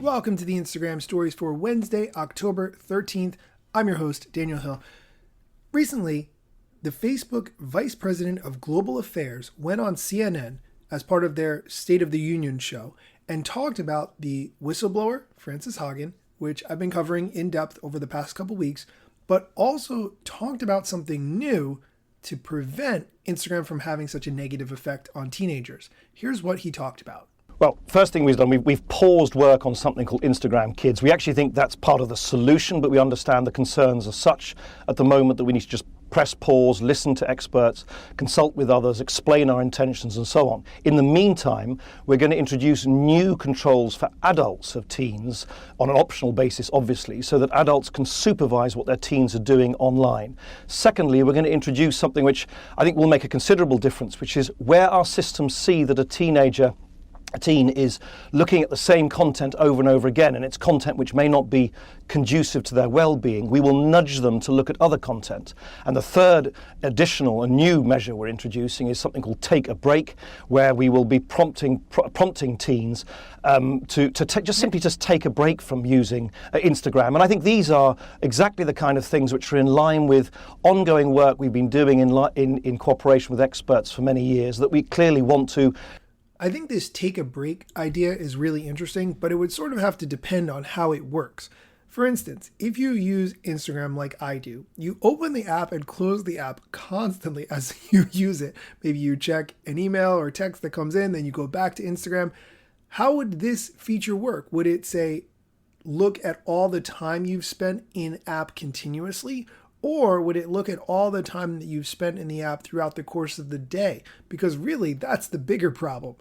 Welcome to the Instagram stories for Wednesday, October 13th. I'm your host, Daniel Hill. Recently, the Facebook Vice President of Global Affairs went on CNN as part of their State of the Union show and talked about the whistleblower, Frances Haugen, which I've been covering in depth over the past couple weeks, but also talked about something new to prevent Instagram from having such a negative effect on teenagers. Here's what he talked about. Well, first thing we've done, we've paused work on something called Instagram Kids. We actually think that's part of the solution, but we understand the concerns are such at the moment that we need to just press pause, listen to experts, consult with others, explain our intentions and so on. In the meantime, we're going to introduce new controls for adults of teens on an optional basis, obviously, so that adults can supervise what their teens are doing online. Secondly, we're going to introduce something which I think will make a considerable difference, which is where our systems see that a teen is looking at the same content over and over again, and it's content which may not be conducive to their well-being, we will nudge them to look at other content. And the third additional and new measure we're introducing is something called Take a Break, where we will be prompting teens to simply take a break from using Instagram. And I think these are exactly the kind of things which are in line with ongoing work we've been doing in cooperation with experts for many years, that we clearly want to. I think this take a break idea is really interesting, but it would sort of have to depend on how it works. For instance, if you use Instagram like I do, you open the app and close the app constantly as you use it. Maybe you check an email or text that comes in, then you go back to Instagram. How would this feature work? Would it say, look at all the time you've spent in app continuously? Or would it look at all the time that you've spent in the app throughout the course of the day? Because really, that's the bigger problem.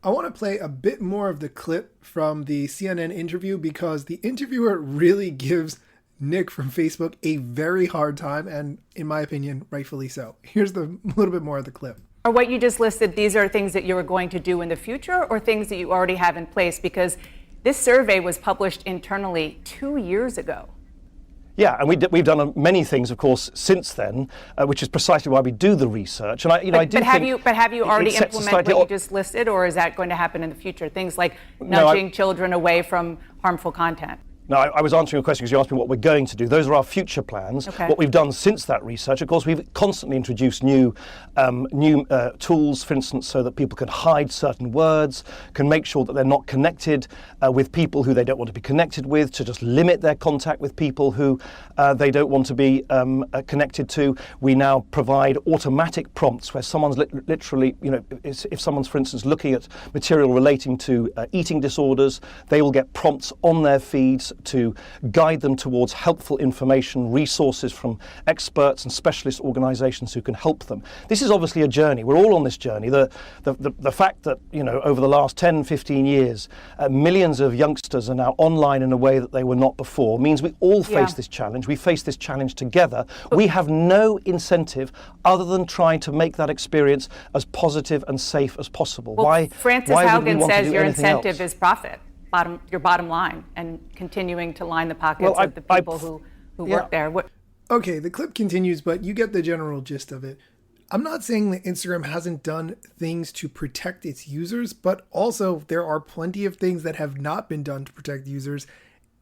I want to play a bit more of the clip from the CNN interview because the interviewer really gives Nick from Facebook a very hard time, and in my opinion, rightfully so. Here's a little bit more of the clip. Or what you just listed, these are things that you are going to do in the future or things that you already have in place? Because this survey was published internally 2 years ago. Yeah, and we've done many things, of course, since then, which is precisely why we do the research. And have you already implemented what you just listed, or is that going to happen in the future? Things like nudging children away from harmful content. No, I was answering a question because you asked me what we're going to do. Those are our future plans. Okay. What we've done since that research, of course, we've constantly introduced new tools, for instance, so that people can hide certain words, can make sure that they're not connected with people who they don't want to be connected with, to just limit their contact with people who they don't want to be connected to. We now provide automatic prompts where someone's literally, if someone's, for instance, looking at material relating to eating disorders, they will get prompts on their feeds to guide them towards helpful information, resources from experts and specialist organizations who can help them. This is obviously a journey. We're all on this journey. The fact that, over the last 10, 15 years, millions of youngsters are now online in a way that they were not before means we all face this challenge. We face this challenge together. We have no incentive other than trying to make that experience as positive and safe as possible. Well, Frances Haugen says your incentive is profit. Your bottom line, and continuing to line the pockets of the people who work there. Okay, the clip continues, but you get the general gist of it. I'm not saying that Instagram hasn't done things to protect its users, but also there are plenty of things that have not been done to protect users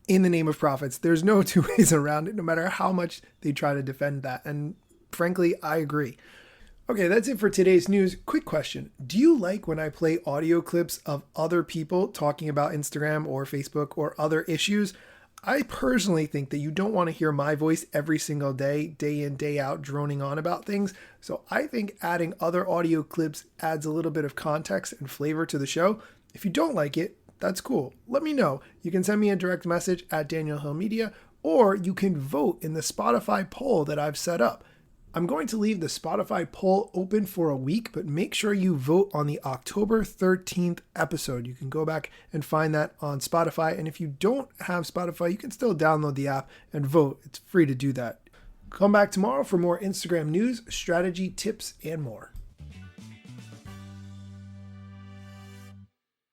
in the name of profits. There's no two ways around it, no matter how much they try to defend that. And frankly, I agree. Okay, that's it for today's news. Quick question. Do you like when I play audio clips of other people talking about Instagram or Facebook or other issues? I personally think that you don't want to hear my voice every single day, day in, day out, droning on about things. So I think adding other audio clips adds a little bit of context and flavor to the show. If you don't like it, that's cool. Let me know. You can send me a direct message at Daniel Hill Media, or you can vote in the Spotify poll that I've set up. I'm going to leave the Spotify poll open for a week, but make sure you vote on the October 13th episode. You can go back and find that on Spotify. And if you don't have Spotify, you can still download the app and vote. It's free to do that. Come back tomorrow for more Instagram news, strategy, tips, and more.